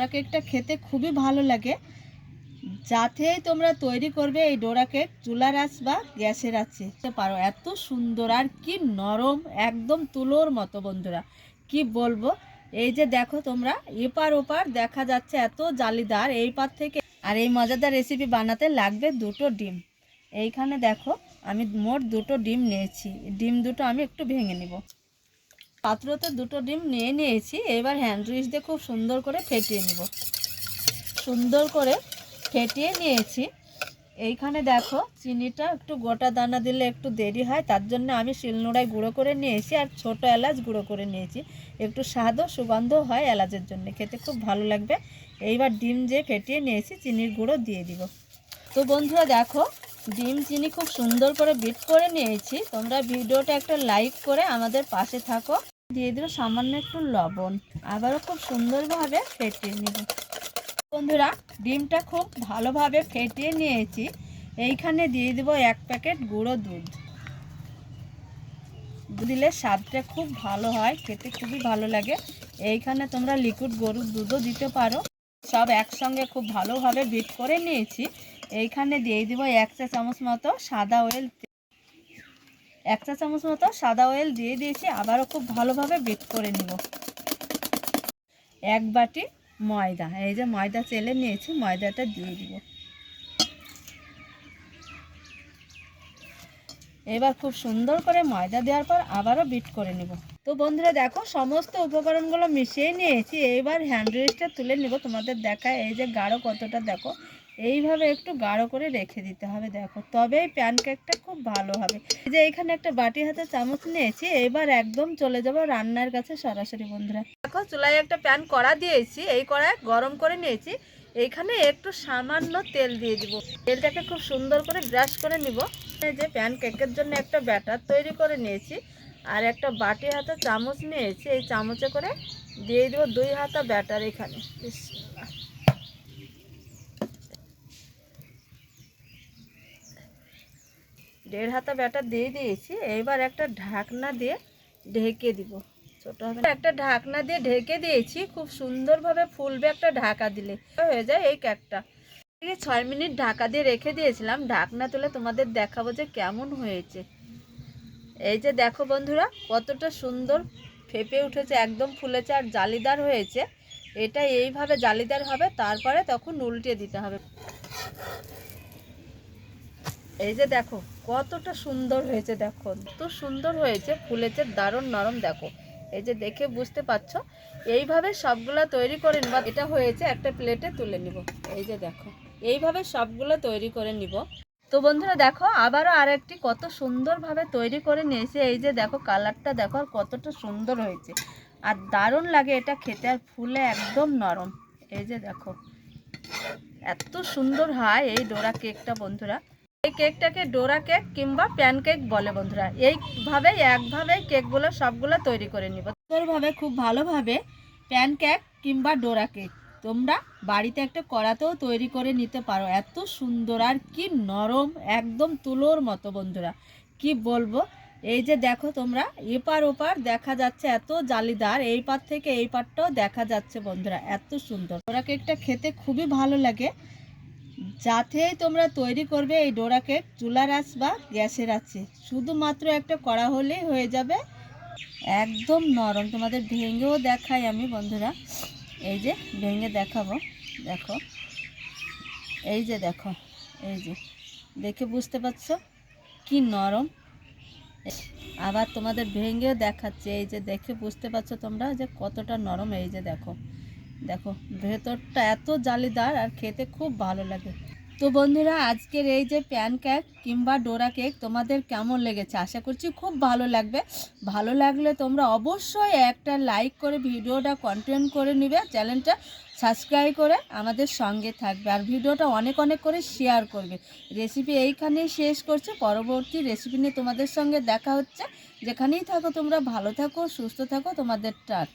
ডোরা কেকটা খেতে খুবই ভালো লাগে। যাতেই তোমরা তৈরি করবে এই ডোরা কেক, চুলার আঁচ বা গ্যাসের আঁচে পারো। এত সুন্দর আর কি নরম, একদম তুলোর মতো বন্ধুরা, কি বলবো। এই যে দেখো তোমরা, এপার ওপার দেখা যাচ্ছে এত জালিদার এই পার থেকে। আর এই মজাদার রেসিপি বানাতে লাগবে দুটো ডিম। এইখানে দেখো আমি মোট দুটো ডিম নিয়েছি। ডিম দুটো আমি একটু ভেঙে নিব। পাত্রতে দুটো ডিম নিয়েছি। এবার হ্যান্ড উইচ দিয়ে খুব সুন্দর করে ফেটিয়ে নিব। সুন্দর করে ফেটিয়ে নিয়েছি। এইখানে দেখো চিনিটা একটু গোটা দানা দিলে একটু দেরি হয়, তার জন্য আমি শিলনোড়ায় গুঁড়ো করে নিয়েছি। আর ছোট এলাচ গুঁড়ো করে নিয়েছি, একটু স্বাদ ও সুগন্ধ হয় এলাচের জন্য, খেতে খুব ভালো লাগবে। এইবার ডিম যে ফেটিয়ে নিয়েছি চিনির গুঁড়ো দিয়ে দিব। তো বন্ধুরা দেখো, ডিম চিনি খুব সুন্দর করে বিট করে নিয়েছি। তোমরা ভিডিওটা একটা লাইক করে আমাদের পাশে থাকো। দিয়ে দিল সামান্য একটু লবণ, আবারও খুব সুন্দরভাবে ফেটিয়ে নিব। বন্ধুরা ডিমটা খুব ভালোভাবে ফেটিয়ে নিয়েছি। এইখানে দিয়ে দিব 1 প্যাকেট গুঁড়ো দুধ। দিলে স্বাদটা খুব ভালো হয়, খেতে খুবই ভালো লাগে। এইখানে তোমরা লিকুইড গরুর দুধও দিতে পারো। সব একসঙ্গে খুব ভালোভাবে বিট করে নিয়েছি। এইখানে দিয়ে দিব 1 চা চামচ মতো সাদা অয়েল। 1 চা চামচ মতো সাদা অয়েল দিয়ে দিয়েছি। আবারও খুব ভালোভাবে বিট করে নিব। 1 বাটি ময়দা, এই যে ময়দা চেলে নিয়েছি, ময়দাটা দিয়ে দিব। এবার খুব সুন্দর করে ময়দা দেওয়ার পর আবারও বিট করে নেব। তো বন্ধুরা দেখো, সমস্ত উপকরণগুলো মিশিয়ে নিয়েছি। এইবার হ্যান্ড উইচটা তুলে নেব। তোমাদের দেখায় এই যে গাঢ় কতটা, দেখো এইভাবে একটু গাঢ় করে রেখে দিতে হবে। দেখো তবেই প্যানকেকটা খুব ভালো হবে। এই যে এখানে একটা বাটি হাতে চামচ নিয়েছি। এবার একদম চলে যাব রান্নার কাছে সরাসরি। বন্ধুরা দেখো, চুলায় একটা প্যান কড়া দিয়েছি। এই কড়ায় গরম করে নিয়েছি। এইখানে একটু সামান্য তেল দিয়ে দিব। তেলটাকে খুব সুন্দর করে ব্রাশ করে নিব। এই যে প্যানকেকের জন্য একটা ব্যাটার তৈরি করে নিয়েছি। আর একটা বাটি হাতে চামচ নিয়েছি। এই চামচে করে দিয়ে দিব 2 হাতা ব্যাটার। এখানে 1.5 হাতা ব্যাটার দিয়ে দিয়েছি। এইবার একটা ঢাকনা দিয়ে ঢেকে দিব। ছোট হবে একটা ঢাকনা দিয়ে ঢেকে দিয়েছি। খুব সুন্দরভাবে ফুলবে একটা ঢাকা দিলে হয়ে যায় এই কেকটা। 6 মিনিট ঢাকা দিয়ে রেখে দিয়েছিলাম। ঢাকনা তুলে তোমাদের দেখাবো যে কেমন হয়েছে। এই যে দেখো বন্ধুরা, কতটা সুন্দর ফেপে উঠেছে, একদম ফুলেছে আর জালিদার হয়েছে। এটা এইভাবে জালিদার হবে, তারপরে তখন উল্টে দিতে হবে। এই যে দেখো কতটা সুন্দর হয়েছে, দেখো কত সুন্দর হয়েছে, ফুলেছে, দারুণ নরম। দেখো এই যে দেখে বুঝতে পারছো। এইভাবে সবগুলা তৈরি করে নেব। এটা হয়েছে, একটা প্লেটে তুলে নিব। এই যে দেখো এইভাবে সবগুলো তৈরি করে নিব। তো বন্ধুরা দেখো, আবারও আরেকটি কত সুন্দরভাবে তৈরি করে নিয়েছি। এই যে দেখো কালারটা দেখো আর কতটা সুন্দর হয়েছে, আর দারুণ লাগে এটা খেতে, আর ফুলে একদম নরম। এই যে দেখো এত সুন্দর হয় এই ডোরা কেকটা। বন্ধুরা এই কেকটাকে ডোরা কেক কিংবা প্যানকেক বলে। বন্ধুরা এইভাবেই একভাবেই কেকগুলো সবগুলো তৈরি করে নিব। সুন্দরভাবে খুব ভালোভাবে প্যানকেক কিংবা ডোরা কেক তোমরা বাড়িতে একটা কড়াতেও তৈরি করে নিতে পারো। এত সুন্দর আর কি নরম, একদম তুলোর মতো। বন্ধুরা কি বলবো। এই যে দেখো তোমরা, এপার ওপার দেখা যাচ্ছে এত জালিদার, এই পার থেকে এই পারটাও দেখা যাচ্ছে। বন্ধুরা এত সুন্দর ডোরা কেকটা খেতে খুবই ভালো লাগে। যাতেই তোমরা তৈরি করবে এই ডোরা কেক, চুলার আঁচ বা গ্যাসের আঁচে, শুধুমাত্র একটা কড়া হলেই হয়ে যাবে। একদম নরম। তোমাদের ভেঙেও দেখাই আমি। বন্ধুরা এই যে ভেঙে দেখাবো। দেখো এই যে দেখো, এই যে দেখে বুঝতে পারছো কি নরম। আবার তোমাদের ভেঙেও দেখাচ্ছে। এই যে দেখে বুঝতে পারছো তোমরা যে কতটা নরম। এই যে দেখো, দেখো ভেতরটা এত জালিদার আর খেতে খুব ভালো লাগে। তো বন্ধুরা আজকের এই যে প্যানকেক কিংবা ডোরা কেক তোমাদের কেমন লেগেছে, আশা করছি খুব ভালো লাগবে। ভালো লাগলে তোমরা অবশ্যই একটা লাইক করে ভিডিওটা কন্টিনিউ করে নেবে, চ্যানেলটা সাবস্ক্রাইব করে আমাদের সঙ্গে থাকবে, আর ভিডিওটা অনেক অনেক করে শেয়ার করবে। রেসিপি এইখানেই শেষ করছি। পরবর্তী রেসিপি নিয়ে তোমাদের সঙ্গে দেখা হচ্ছে। যেখানেই থাকো তোমরা ভালো থাকো, সুস্থ থাকো। তোমাদের টাটা।